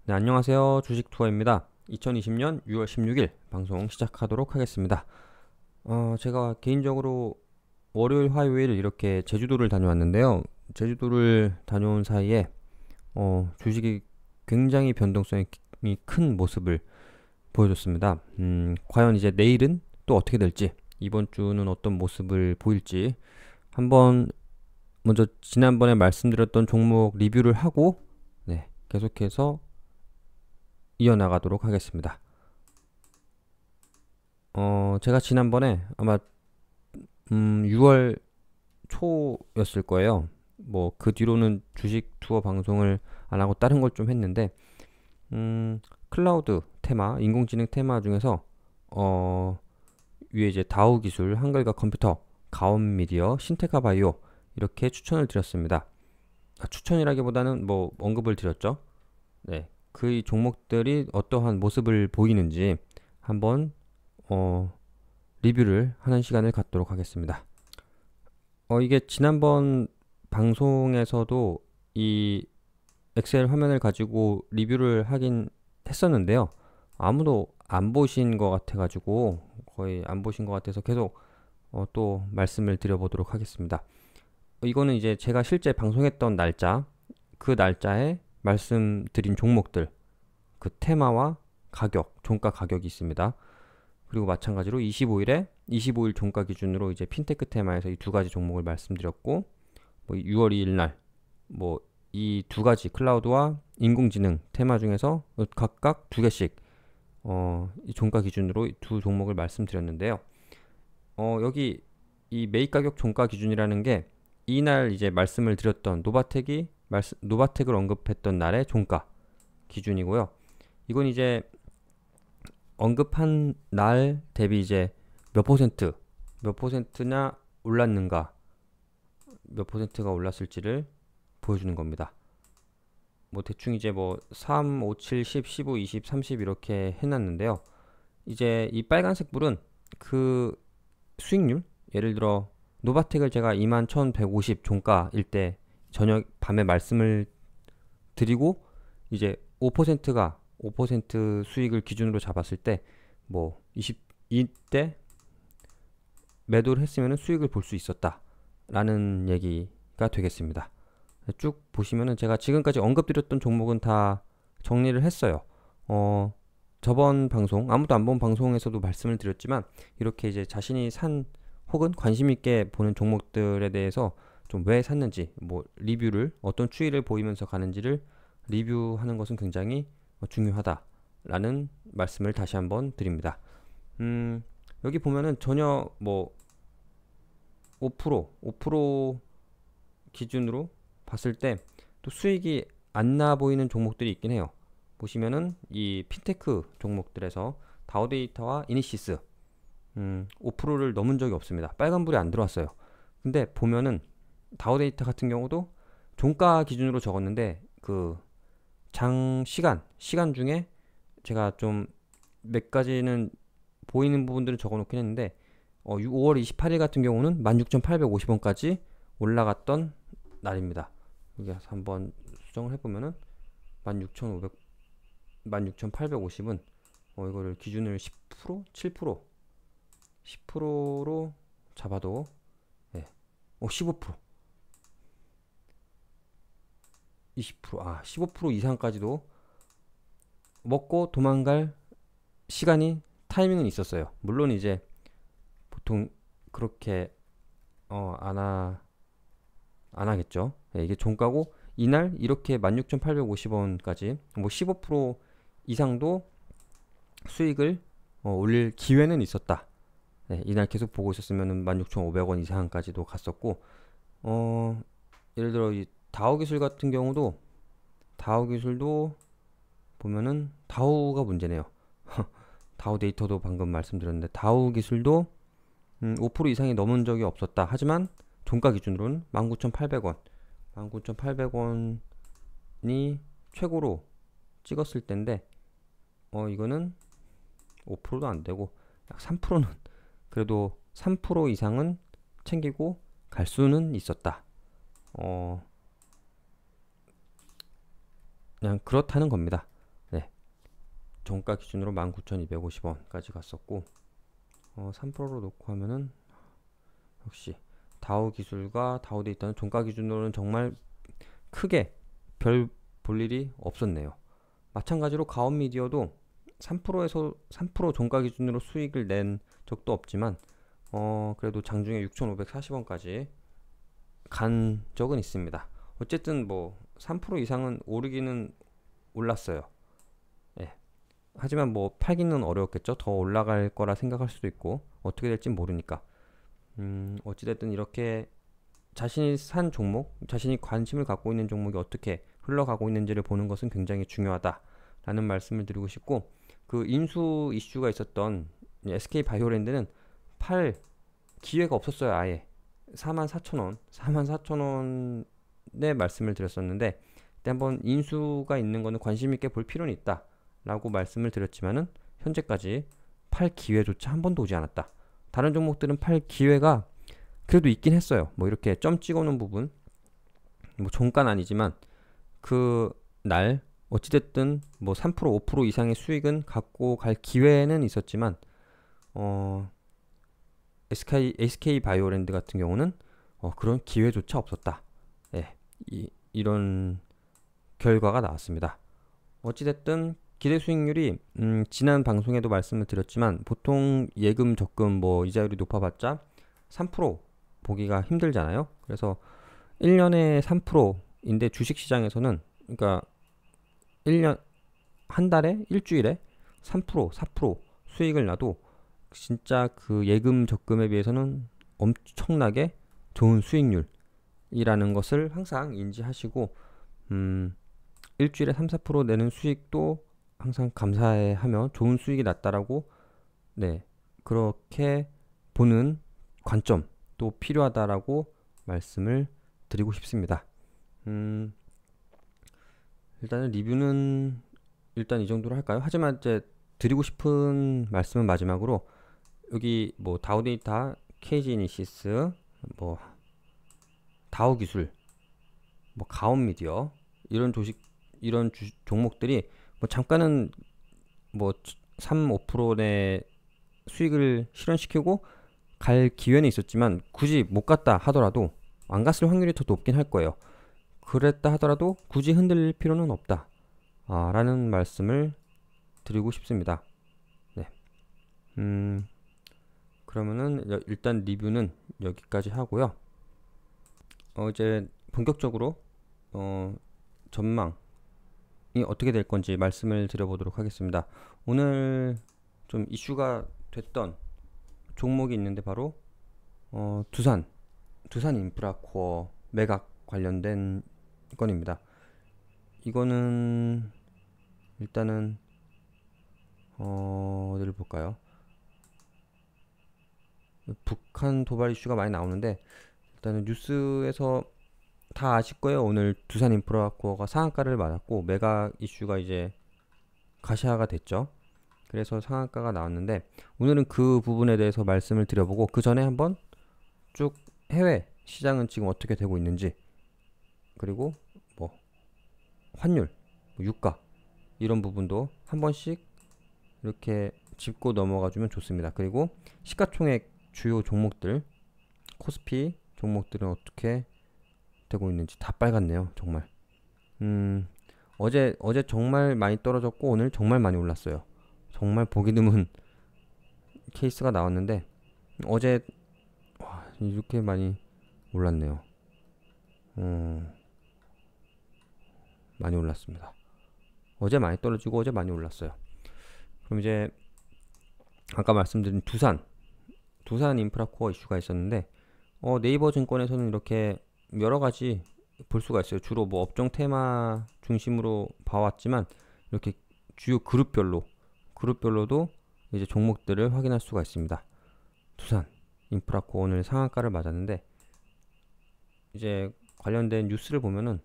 네, 안녕하세요. 주식투어입니다. 2020년 6월 16일 방송 시작하도록 하겠습니다. 제가 개인적으로 월요일, 화요일 이렇게 제주도를 다녀왔는데요. 제주도를 다녀온 사이에 주식이 굉장히 변동성이 큰 모습을 보여줬습니다. 과연 이제 내일은 또 어떻게 될지, 이번 주는 어떤 모습을 보일지 한번 먼저 지난번에 말씀드렸던 종목 리뷰를 하고 네, 계속해서 이어나가도록 하겠습니다. 제가 지난번에 아마 6월 초였을 거예요. 뭐 그 뒤로는 주식 투어 방송을 안 하고 다른 걸 좀 했는데 클라우드 테마, 인공지능 테마 중에서 위에 이제 다우 기술, 한글과 컴퓨터, 가온 미디어, 신테카 바이오 이렇게 추천을 드렸습니다. 추천이라기보다는 뭐 언급을 드렸죠. 네, 그 종목들이 어떠한 모습을 보이는지 한번 리뷰를 하는 시간을 갖도록 하겠습니다. 이게 지난번 방송에서도 이 엑셀 화면을 가지고 리뷰를 하긴 했었는데요. 아무도 안 보신 것 같아가지고 거의 안 보신 것 같아서 계속 또 말씀을 드려보도록 하겠습니다. 이거는 이제 제가 실제 방송했던 날짜, 그 날짜에 말씀드린 종목들, 그 테마와 가격, 종가 가격이 있습니다. 그리고 마찬가지로 25일 종가 기준으로 이제 핀테크 테마에서 이 두 가지 종목을 말씀드렸고, 뭐 6월 2일 날 뭐 이 두 가지 클라우드와 인공지능 테마 중에서 각각 두 개씩 이 종가 기준으로 두 종목을 말씀드렸는데요. 여기 이 매입 가격 종가 기준이라는 게 이날 이제 말씀을 드렸던 노바텍을 언급했던 날의 종가 기준이고요. 이건 이제 언급한 날 대비 이제 몇 퍼센트나 올랐는가, 몇 퍼센트가 올랐을지를 보여주는 겁니다. 뭐 대충 이제 뭐 3, 5, 7, 10, 15, 20, 30 이렇게 해놨는데요. 이제 이 빨간색 불은 그 수익률, 예를 들어 노바텍을 제가 21,150 종가일 때 저녁 밤에 말씀을 드리고 이제 5% 수익을 기준으로 잡았을 때 뭐 22대 매도를 했으면 수익을 볼 수 있었다 라는 얘기가 되겠습니다. 쭉 보시면은 제가 지금까지 언급드렸던 종목은 다 정리를 했어요. 저번 방송, 아무도 안 본 방송에서도 말씀을 드렸지만 이렇게 이제 자신이 산 혹은 관심 있게 보는 종목들에 대해서 좀 왜 샀는지, 뭐 리뷰를 어떤 추이를 보이면서 가는지를 리뷰하는 것은 굉장히 중요하다라는 말씀을 다시 한번 드립니다. 여기 보면은 전혀 뭐 5% 기준으로 봤을 때 또 수익이 안 나 보이는 종목들이 있긴 해요. 보시면은 이 핀테크 종목들에서 다우데이터와 이니시스 5%를 넘은 적이 없습니다. 빨간불이 안 들어왔어요. 근데 보면은 다우데이터 같은 경우도 종가 기준으로 적었는데 그 시간 중에 제가 좀 몇 가지는 보이는 부분들을 적어 놓긴 했는데 5월 28일 같은 경우는 16,850원까지 올라갔던 날입니다. 여기서 한번 수정을 해보면은 16,500, 16,850은 이거를 기준을 10%? 7%? 10%로 잡아도 15%, 20%, 15% 이상까지도 먹고 도망갈 타이밍은 있었어요. 물론 이제 보통 그렇게 안 하겠죠. 이게 종가고 이날 이렇게 16,850원까지 뭐 15% 이상도 수익을 올릴 기회는 있었다. 이날 계속 보고 있었으면 16,500원 이상까지도 갔었고, 예를 들어 이 다우 기술 같은 경우도 다우 기술도 보면은 다우가 문제네요. 다우 데이터도 방금 말씀드렸는데 다우 기술도 5% 이상이 넘은 적이 없었다. 하지만 종가 기준으로는 19,800원, 19,800원이 최고로 찍었을 때인데 이거는 5%도 안 되고 약 3%는 그래도 3% 이상은 챙기고 갈 수는 있었다. 그냥 그렇다는 겁니다. 종가 기준으로 19,250원까지 갔었고 3%로 놓고 하면은 역시 다우 기술과 다우 데이터는 종가 기준으로는 정말 크게 별 볼 일이 없었네요. 마찬가지로 가온 미디어도 3%에서 3% 종가 기준으로 수익을 낸 적도 없지만 그래도 장중에 6,540원까지 간 적은 있습니다. 어쨌든 뭐 3% 이상은 오르기는 올랐어요. 예. 하지만 뭐 팔기는 어려웠겠죠. 더 올라갈 거라 생각할 수도 있고 어떻게 될진 모르니까. 어찌됐든 이렇게 자신이 산 종목, 자신이 관심을 갖고 있는 종목이 어떻게 흘러가고 있는지를 보는 것은 굉장히 중요하다라는 말씀을 드리고 싶고, 그 인수 이슈가 있었던 SK 바이오랜드는 팔 기회가 없었어요. 아예 44,000원, 44,000원에 말씀을 드렸었는데 그때 한번 인수가 있는 거는 관심 있게 볼 필요는 있다라고 말씀을 드렸지만은 현재까지 팔 기회조차 한 번도 오지 않았다. 다른 종목들은 팔 기회가 그래도 있긴 했어요. 뭐 이렇게 점 찍어놓은 부분, 뭐 종가는 아니지만 그 날 어찌됐든 뭐 3% 5% 이상의 수익은 갖고 갈 기회는 있었지만 SK 바이오랜드 같은 경우는 그런 기회조차 없었다. 예, 이런 결과가 나왔습니다. 어찌됐든 기대 수익률이 지난 방송에도 말씀을 드렸지만 보통 예금 적금 뭐 이자율이 높아봤자 3% 보기가 힘들잖아요. 그래서 1년에 3%인데 주식시장에서는 그러니까 1년 한 달에 일주일에 3% 4% 수익을 나도 진짜 그 예금 적금에 비해서는 엄청나게 좋은 수익률이라는 것을 항상 인지하시고 일주일에 3, 4% 내는 수익도 항상 감사해하며 좋은 수익이 났다라고 네 그렇게 보는 관점도 필요하다라고 말씀을 드리고 싶습니다. 일단은 리뷰는 일단 이 정도로 할까요? 하지만 이제 드리고 싶은 말씀은 마지막으로 여기 뭐 다우데이터, KG이니시스, 뭐 다우기술, 뭐 가온미디어 이런 종목들이 뭐 잠깐은 뭐 3, 5%의 수익을 실현시키고 갈 기회는 있었지만 굳이 못 갔다 하더라도 안 갔을 확률이 더 높긴 할 거예요. 그랬다 하더라도 굳이 흔들릴 필요는 없다 라는 말씀을 드리고 싶습니다. 네. 그러면은 일단 리뷰는 여기까지 하고요. 이제 본격적으로 전망이 어떻게 될 건지 말씀을 드려보도록 하겠습니다. 오늘 좀 이슈가 됐던 종목이 있는데 바로 두산 인프라코어 매각 관련된 건입니다. 이거는 일단은 어디를 볼까요? 북한 도발 이슈가 많이 나오는데 일단은 뉴스에서 다 아실 거예요. 오늘 두산 인프라코어가 상한가를 맞았고 매각 이슈가 이제 가시화가 됐죠. 그래서 상한가가 나왔는데 오늘은 그 부분에 대해서 말씀을 드려보고 그 전에 한번 쭉 해외 시장은 지금 어떻게 되고 있는지 그리고 뭐 환율, 뭐 유가 이런 부분도 한 번씩 이렇게 짚고 넘어가 주면 좋습니다. 그리고 시가총액 주요 종목들 코스피 종목들은 어떻게 되고 있는지 다 빨갛네요. 정말 어제 정말 많이 떨어졌고 오늘 정말 많이 올랐어요. 정말 보기 드문 케이스가 나왔는데 어제 이렇게 많이 올랐네요. 많이 올랐습니다. 어제 많이 떨어지고 어제 많이 올랐어요. 그럼 이제 아까 말씀드린 두산 인프라코어 이슈가 있었는데 네이버 증권에서는 이렇게 여러 가지 볼 수가 있어요. 주로 뭐 업종 테마 중심으로 봐왔지만 이렇게 주요 그룹별로도 이제 종목들을 확인할 수가 있습니다. 두산 인프라코어 오늘 상한가를 맞았는데 이제 관련된 뉴스를 보면은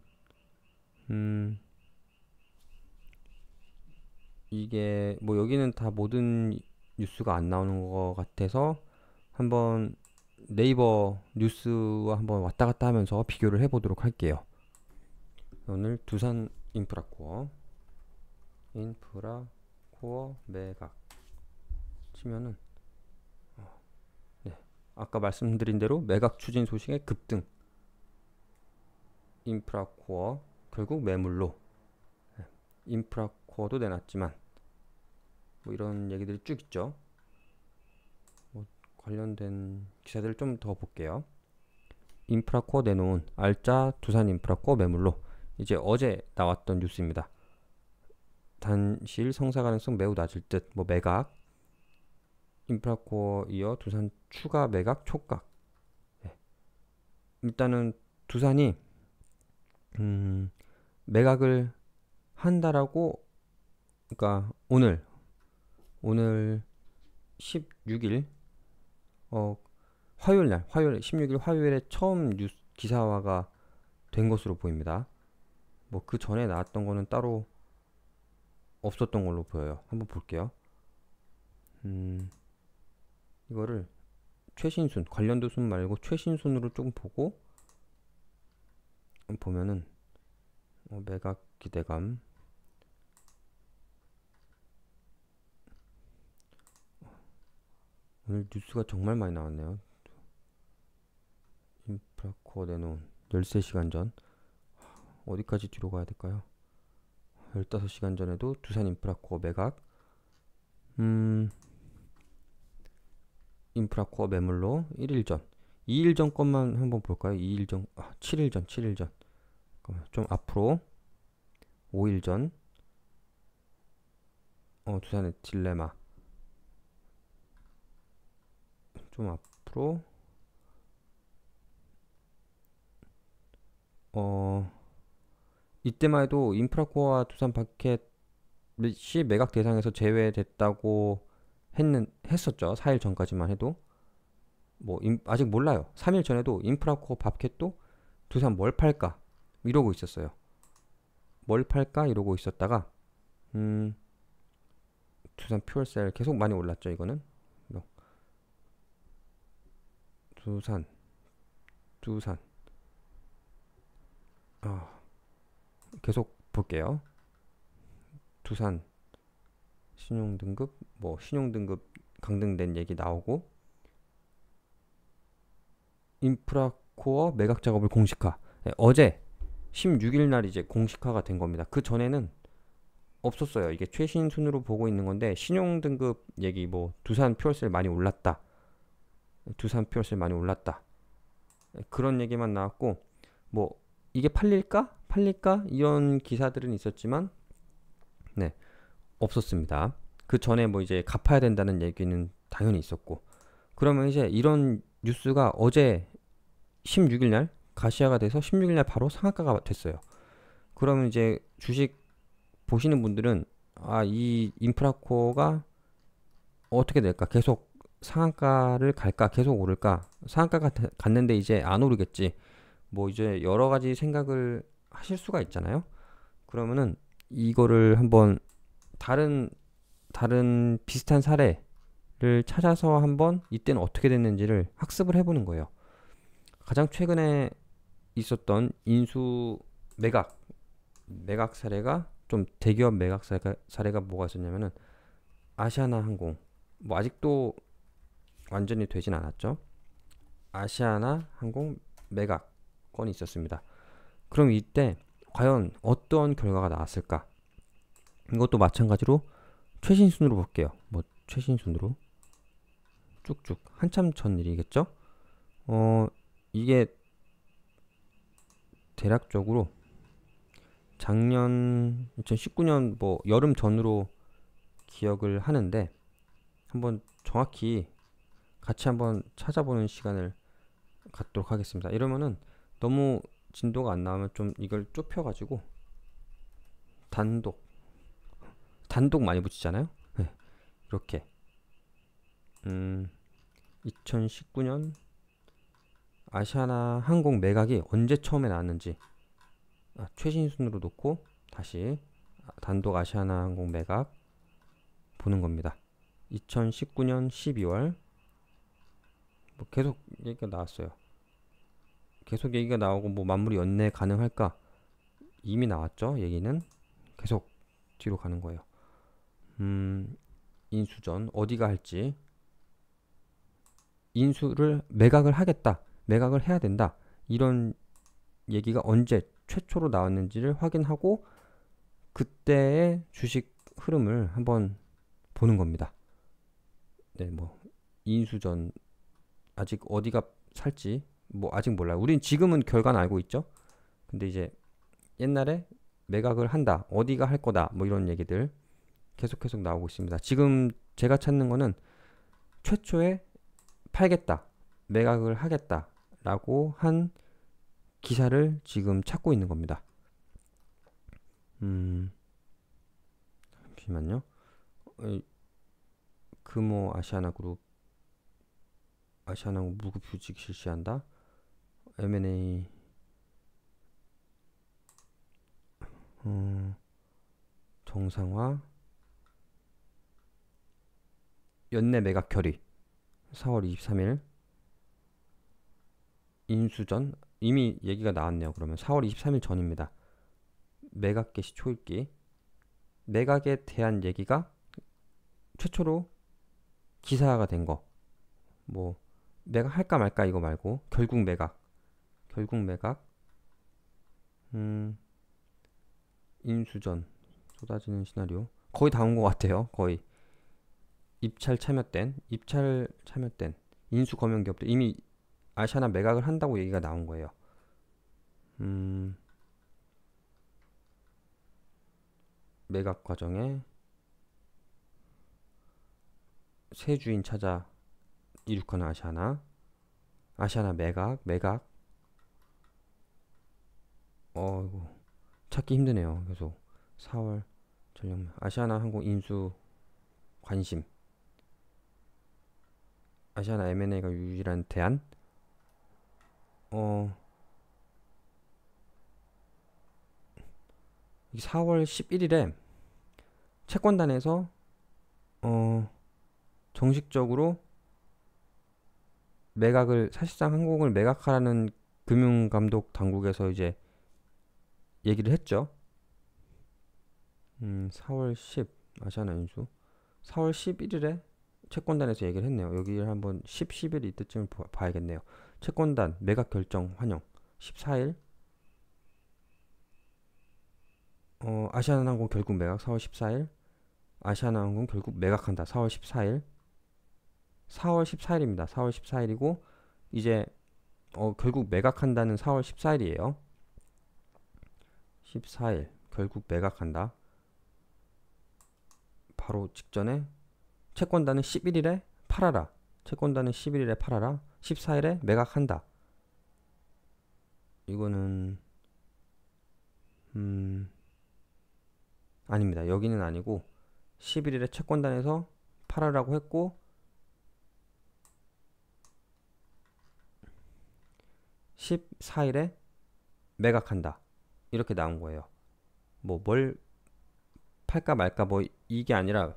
이게 뭐 여기는 다 모든 뉴스가 안 나오는 것 같아서 한번 네이버 뉴스와 한번 왔다 갔다 하면서 비교를 해보도록 할게요. 오늘 두산 인프라코어 인프라코어 매각 치면은 네, 아까 말씀드린 대로 매각 추진 소식의 급등, 인프라코어 결국 매물로, 인프라코어도 내놨지만 뭐 이런 얘기들이 쭉 있죠. 뭐 관련된 기사들을 좀 더 볼게요. 인프라코어 내놓은 알짜 두산 인프라코어 매물로, 이제 어제 나왔던 뉴스입니다. 단시일 성사 가능성 매우 낮을 듯, 뭐 매각, 인프라코어 이어 두산 추가 매각 촉각. 네. 일단은 두산이 매각을 한다라고, 그러니까 오늘 16일 화요일 16일 화요일에 처음 뉴스 기사화가 된 것으로 보입니다. 뭐 그 전에 나왔던 거는 따로 없었던 걸로 보여요. 한번 볼게요. 이거를 최신순, 관련도 순 말고 최신순으로 조금 보고 보면은 매각 기대감, 오늘 뉴스가 정말 많이 나왔네요. 인프라코어 내놓은 13시간 전, 어디까지 뒤로 가야 될까요? 15시간 전에도 두산 인프라코어 매각, 인프라코어 매물로 1일 전, 2일 전 것만 한번 볼까요? 2일 전, 7일 전, 좀 앞으로 5일 전, 두산의 딜레마, 좀 앞으로 이때만 해도 인프라코어와 두산 바켓이 매각 대상에서 제외됐다고 했었죠. 4일 전까지만 해도. 뭐 아직 몰라요. 3일 전에도 인프라코어 바켓도 두산 뭘 팔까 이러고 있었어요. 뭘 팔까 이러고 있었다가 두산 퓨얼셀 계속 많이 올랐죠. 이거는 두산 계속 볼게요. 두산 신용등급, 뭐 신용등급 강등된 얘기 나오고, 인프라코어 매각 작업을 공식화. 네, 어제 16일 날 이제 공식화가 된 겁니다. 그 전에는 없었어요. 이게 최신 순으로 보고 있는 건데, 신용등급 얘기, 뭐 두산 퓨얼셀 많이 올랐다, 그런 얘기만 나왔고, 뭐 이게 팔릴까 이런 기사들은 있었지만 네, 없었습니다. 그 전에 뭐 이제 갚아야 된다는 얘기는 당연히 있었고, 그러면 이제 이런 뉴스가 어제 16일 날 가시화가 돼서 16일 날 바로 상한가가 됐어요. 그러면 이제 주식 보시는 분들은 이 인프라코어가 어떻게 될까? 계속 상한가를 갈까? 계속 오를까? 상한가가 갔는데 이제 안 오르겠지. 뭐 이제 여러 가지 생각을 하실 수가 있잖아요. 그러면은 이거를 한번 다른 비슷한 사례를 찾아서 한번 이때는 어떻게 됐는지를 학습을 해보는 거예요. 가장 최근에 있었던 인수 매각 사례가, 좀 대기업 매각 사례가 뭐가 있었냐면은 아시아나항공, 뭐 아직도 완전히 되진 않았죠. 아시아나항공 매각 건이 있었습니다. 그럼 이때 과연 어떤 결과가 나왔을까? 이것도 마찬가지로 최신순으로 볼게요. 뭐 최신순으로 쭉쭉 한참 전 일이겠죠? 이게 대략적으로 작년 2019년 뭐 여름 전으로 기억을 하는데, 한번 정확히 같이 한번 찾아보는 시간을 갖도록 하겠습니다. 이러면은 너무 진도가 안 나오면 좀 이걸 좁혀가지고 단독 많이 붙이잖아요. 네, 이렇게 2019년 아시아나 항공 매각이 언제 처음에 나왔는지 최신순으로 놓고 다시 단독 아시아나 항공 매각 보는 겁니다. 2019년 12월 뭐 계속 얘기가 나왔어요. 계속 얘기가 나오고, 뭐 만물이 연내 가능할까? 이미 나왔죠. 얘기는 계속 뒤로 가는 거예요. 인수전 어디가 할지, 인수를 매각을 하겠다, 매각을 해야 된다, 이런 얘기가 언제 최초로 나왔는지를 확인하고 그때의 주식 흐름을 한번 보는 겁니다. 네, 뭐 인수전 아직 어디가 살지 뭐 아직 몰라요. 우린 지금은 결과는 알고 있죠. 근데 이제 옛날에 매각을 한다, 어디가 할 거다, 뭐 이런 얘기들 계속 나오고 있습니다. 지금 제가 찾는 거는 최초에 팔겠다, 매각을 하겠다 라고 한 기사를 지금 찾고 있는 겁니다. 잠시만요. 금호 아시아나그룹, 아시아나그룹 무급휴직 실시한다. M&A 정상화, 연내 매각 결의 4월 23일. 인수전 이미 얘기가 나왔네요. 그러면 4월 23일 전입니다. 매각 개시 초읽기, 매각에 대한 얘기가 최초로 기사가 된 거, 뭐 매각 할까 말까 이거 말고 결국 매각, 인수전 쏟아지는 시나리오 거의 다 온 것 같아요. 거의 입찰 참여된 인수 검역 기업들 이미 아시아나 매각을 한다고 얘기가 나온 거예요. 매각 과정에 새 주인 찾아 이륙하는 아시아나 매각 이거 찾기 힘드네요. 계속 4월 전력 아시아나 항공 인수 관심, 아시아나 M&A가 유일한 대안. 4월 11일에 채권단에서 정식적으로 매각을, 사실상 항공을 매각하라는 금융감독 당국에서 이제 얘기를 했죠. 4월 10 아시아나 인수 4월 11일에 채권단에서 얘기를 했네요. 여기를 한번 11 이때쯤 봐야겠네요. 채권단 매각 결정 환영 14일. 아시아나항공 결국 매각 4월 14일. 아시아나항공 결국 매각한다 4월 14일. 4월 14일입니다. 4월 14일이고 이제 결국 매각한다는 4월 14일이에요. 14일 결국 매각한다. 바로 직전에 채권단은 11일에 팔아라. 채권단은 11일에 팔아라. 14일에 매각한다. 이거는 아닙니다. 여기는 아니고 11일에 채권단에서 팔아라고 했고 14일에 매각한다. 이렇게 나온 거예요. 뭐 뭘 팔까 말까 뭐 이게 아니라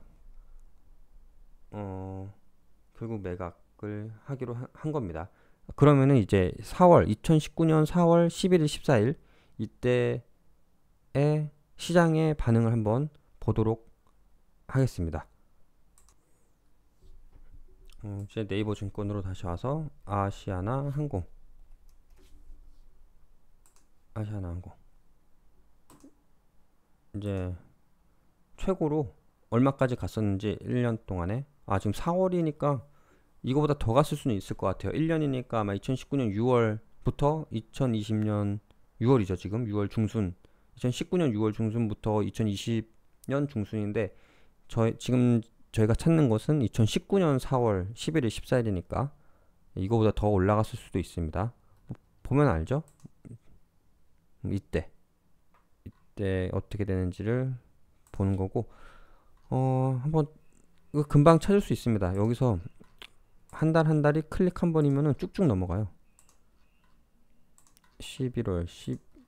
결국 매각을 하기로 한 겁니다. 그러면은 이제 2019년 4월 11일 14일 이때의 시장의 반응을 한번 보도록 하겠습니다. 이제 네이버 증권으로 다시 와서 아시아나 항공 이제 최고로 얼마까지 갔었는지 1년 동안에, 지금 4월이니까 이거보다 더 갔을 수는 있을 것 같아요. 1년이니까 아마 2019년 6월부터 2020년 6월이죠. 지금 6월 중순, 2019년 6월 중순부터 2020년 중순인데 지금 저희가 찾는 것은 2019년 4월 11일 14일이니까 이거보다 더 올라갔을 수도 있습니다. 보면 알죠? 이때 어떻게 되는지를 보는 거고, 한번 이거 금방 찾을 수 있습니다. 여기서 한 달 한 달이 클릭 한 번이면은 쭉쭉 넘어가요. 11월,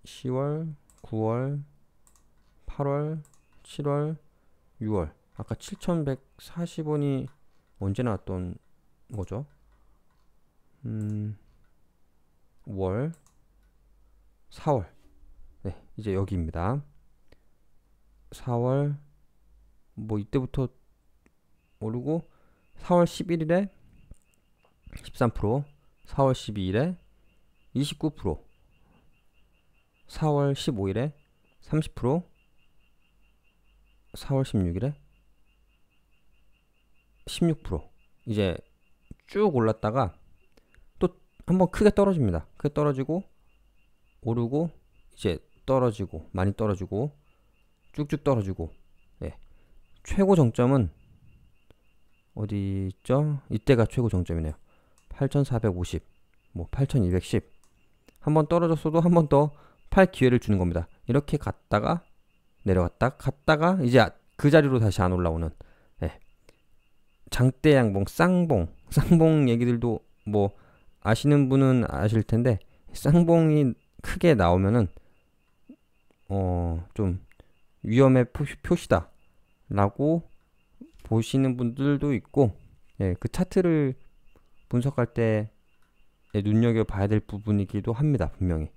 10월, 9월, 8월, 7월, 6월. 아까 7,140원이 언제 나왔던 거죠? 월, 4월. 네, 이제 여기입니다. 4월, 뭐 이때부터 오르고 4월 11일에 13%, 4월 12일에 29%, 4월 15일에 30%, 4월 16일에 16% 이제 쭉 올랐다가 또 한번 크게 떨어집니다. 크게 떨어지고 오르고 이제 떨어지고 많이 떨어지고 쭉쭉 떨어지고 예. 최고 정점은 어디 있죠? 이때가 최고 정점이네요. 8450, 뭐 8210. 한번 떨어졌어도 한 번 더 팔 기회를 주는 겁니다. 이렇게 갔다가 내려갔다 갔다가 이제 그 자리로 다시 안 올라오는 예. 장대 양봉, 쌍봉 얘기들도 뭐 아시는 분은 아실 텐데 쌍봉이 크게 나오면은 좀 위험의 표시다라고 보시는 분들도 있고 예, 그 차트를 분석할 때 눈여겨봐야 될 부분이기도 합니다. 분명히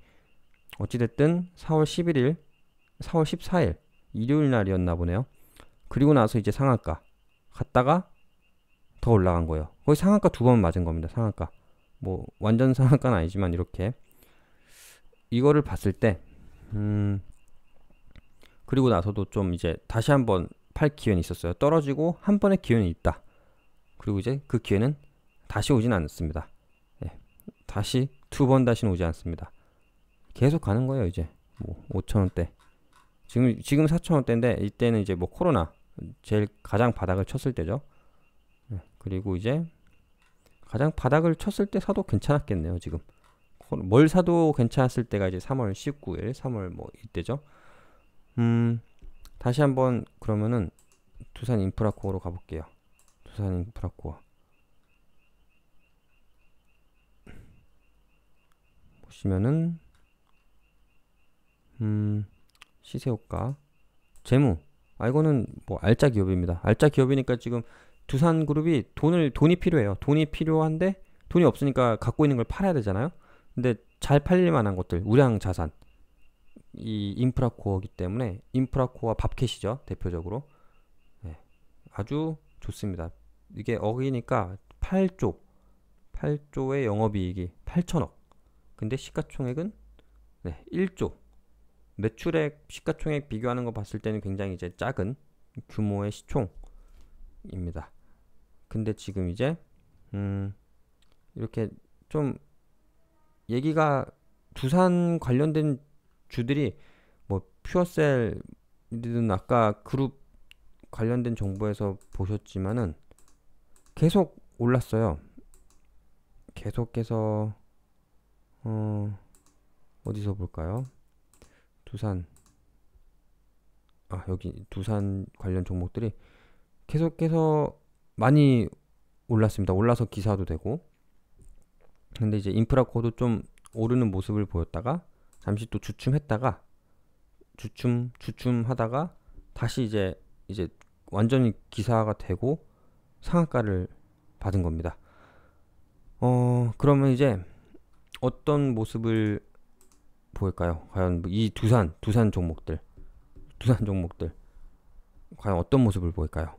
어찌됐든 4월 11일, 4월 14일 일요일 날이었나 보네요. 그리고 나서 이제 상한가 갔다가 더 올라간 거예요. 거의 상한가 두 번 맞은 겁니다. 상한가 뭐 완전 상한가는 아니지만 이렇게 이거를 봤을 때 그리고 나서도 좀 이제 다시 한번 팔 기회는 있었어요. 떨어지고 한 번의 기회는 있다. 그리고 이제 그 기회는 다시 오진 않습니다. 예, 다시 두 번 다시는 오지 않습니다. 계속 가는 거예요. 이제 뭐 5,000원대 지금 4,000원대인데 이때는 이제 뭐 코로나 제일 가장 바닥을 쳤을 때죠. 예, 그리고 이제 가장 바닥을 쳤을 때 사도 괜찮았겠네요. 지금 뭘 사도 괜찮았을 때가 이제 3월 19일 3월 뭐 이때죠. 다시 한번 그러면은 두산 인프라코어로 가볼게요. 두산 인프라코어 보시면은 시세효과 재무 이거는 뭐 알짜 기업입니다. 알짜 기업이니까 지금 두산그룹이 돈이 필요해요. 돈이 필요한데 돈이 없으니까 갖고 있는 걸 팔아야 되잖아요. 근데 잘 팔릴 만한 것들 우량 자산 이 인프라코어이기 때문에 인프라코어 밥캣이죠. 대표적으로 네, 아주 좋습니다. 이게 어기니까 8조의 영업이익이 8천억 근데 시가총액은 네, 1조 매출액 시가총액 비교하는 거 봤을 때는 굉장히 이제 작은 규모의 시총입니다. 근데 지금 이제 이렇게 좀 얘기가 두산 관련된 주들이 뭐 퓨어셀이든 아까 그룹 관련된 정보에서 보셨지만은 계속 올랐어요. 계속해서 어디서 볼까요? 두산 여기 두산 관련 종목들이 계속해서 많이 올랐습니다. 올라서 기사도 되고 근데 이제 인프라코도 좀 오르는 모습을 보였다가 잠시 또 주춤했다가 주춤하다가 다시 이제 완전히 기사가 되고 상한가를 받은 겁니다. 그러면 이제 어떤 모습을 보일까요? 과연 이 두산 종목들 과연 어떤 모습을 보일까요?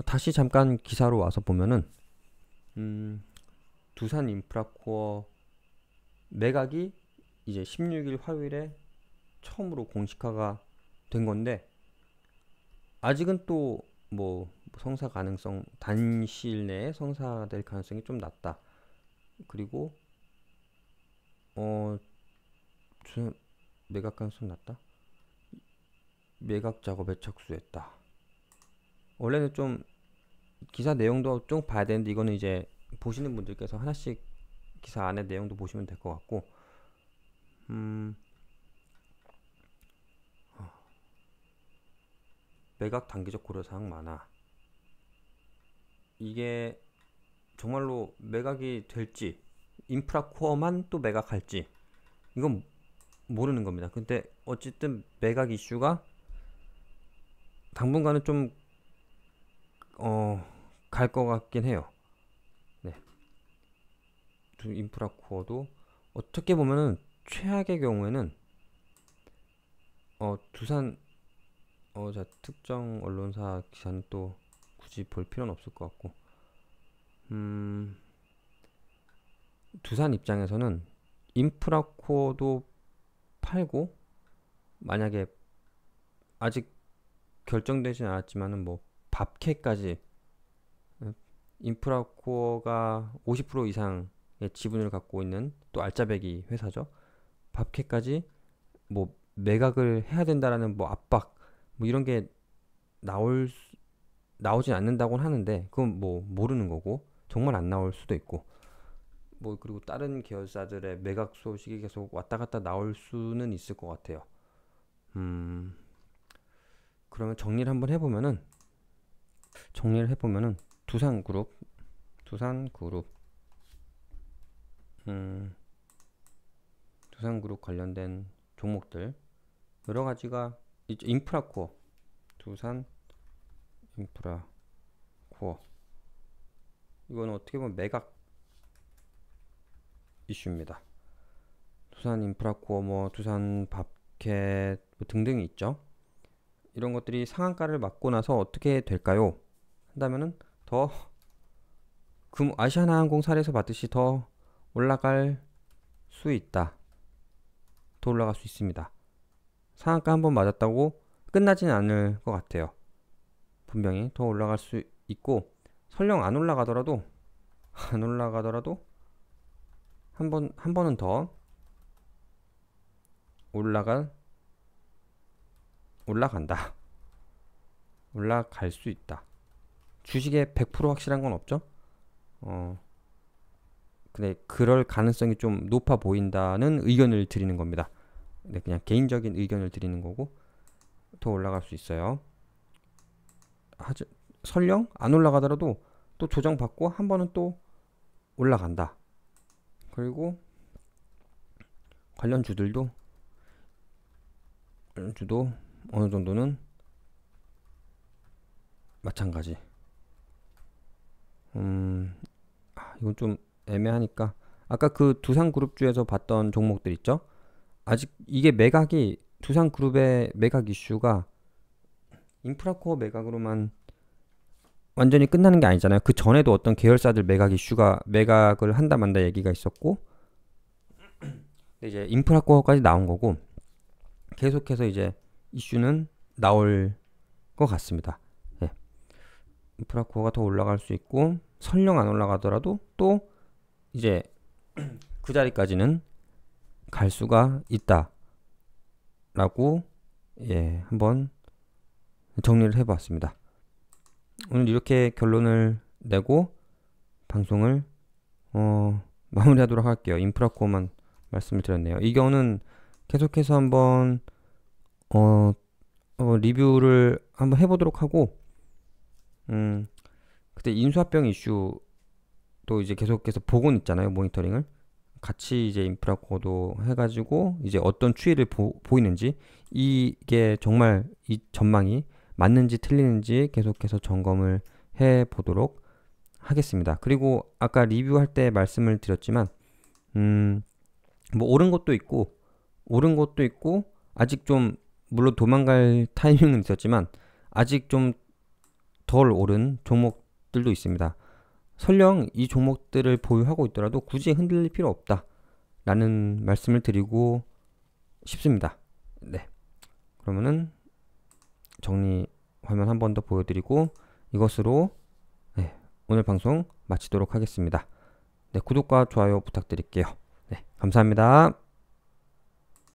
다시 잠깐 기사로 와서 보면은 두산 인프라코어 매각이 이제 16일 화요일에 처음으로 공식화가 된 건데 아직은 또 뭐 성사 가능성 단시일 내에 성사될 가능성이 좀 낮다. 그리고 매각 가능성 낮다. 매각 작업에 착수했다. 원래는 좀 기사 내용도 좀 봐야 되는데 이거는 이제 보시는 분들께서 하나씩 기사 안에 내용도 보시면 될 것 같고 매각 단기적 고려사항 많아. 이게 정말로 매각이 될지 인프라코어만 또 매각할지 이건 모르는 겁니다. 근데 어쨌든 매각 이슈가 당분간은 좀 갈 것 같긴 해요. 네. 인프라코어도 어떻게 보면은 최악의 경우에는 두산 자, 특정 언론사 기사는 또 굳이 볼 필요는 없을 것 같고, 두산 입장에서는 인프라코어도 팔고, 만약에 아직 결정되진 않았지만은 뭐 밥캐까지, 인프라코어가 50% 이상의 지분을 갖고 있는 또 알짜배기 회사죠. 밥캐까지 뭐 매각을 해야 된다라는 뭐 압박, 뭐 이런 게 나오진 않는다고는 하는데, 그건 뭐 모르는 거고, 정말 안 나올 수도 있고, 뭐 그리고 다른 계열사들의 매각 소식이 계속 왔다 갔다 나올 수는 있을 것 같아요. 그러면 정리를 해보면은 두산그룹 음, 두산그룹 관련된 종목들 여러 가지가 있죠. 인프라코어, 두산 인프라코어, 이거는 어떻게 보면 매각 이슈입니다. 두산 인프라코어, 뭐 두산 밥캣 뭐 등등이 있죠. 이런 것들이 상한가를 맞고 나서 어떻게 될까요? 한다면은 더 아시아나항공 사례에서 봤듯이 더 올라갈 수 있다. 더 올라갈 수 있습니다. 상한가 한번 맞았다고 끝나지는 않을 것 같아요. 분명히 더 올라갈 수 있고, 설령 안 올라가더라도 한 번은 더 올라간다. 올라갈 수 있다. 주식에 100% 확실한 건 없죠. 근데 그럴 가능성이 좀 높아 보인다는 의견을 드리는 겁니다. 네, 그냥 개인적인 의견을 드리는 거고, 더 올라갈 수 있어요. 설령 안 올라가더라도 또 조정받고 한 번은 또 올라간다. 그리고 관련주도 어느 정도는 마찬가지. 이건 좀 애매하니까 아까 그 두산그룹주에서 봤던 종목들 있죠? 아직 이게 두산그룹의 매각 이슈가 인프라코어 매각으로만 완전히 끝나는 게 아니잖아요. 그 전에도 어떤 계열사들 매각을 한다 만다 얘기가 있었고, 근데 이제 인프라코어까지 나온 거고, 계속해서 이제 이슈는 나올 것 같습니다. 예. 인프라코어가 더 올라갈 수 있고, 설령 안 올라가더라도 또 이제 그 자리까지는 갈 수가 있다라고, 한번 정리를 해봤습니다. 오늘 이렇게 결론을 내고 방송을 마무리하도록 할게요. 인프라코어만 말씀을 드렸네요. 이 경우는 계속해서 한번 리뷰를 한번 해보도록 하고, 그때 인수합병 이슈도 이제 계속해서 보고는 있잖아요. 모니터링을 같이 이제 인프라코어도 해가지고 이제 어떤 추이를 보이는지, 이게 정말 이 전망이 맞는지 틀리는지 계속해서 점검을 해보도록 하겠습니다. 그리고 아까 리뷰할 때 말씀을 드렸지만, 뭐 오른 것도 있고 아직 좀, 물론 도망갈 타이밍은 있었지만 아직 좀 덜 오른 종목들도 있습니다. 설령 이 종목들을 보유하고 있더라도 굳이 흔들릴 필요 없다 라는 말씀을 드리고 싶습니다. 네, 그러면은 정리 화면 한 번 더 보여드리고 이것으로 오늘 방송 마치도록 하겠습니다. 네, 구독과 좋아요 부탁드릴게요. 네, 감사합니다.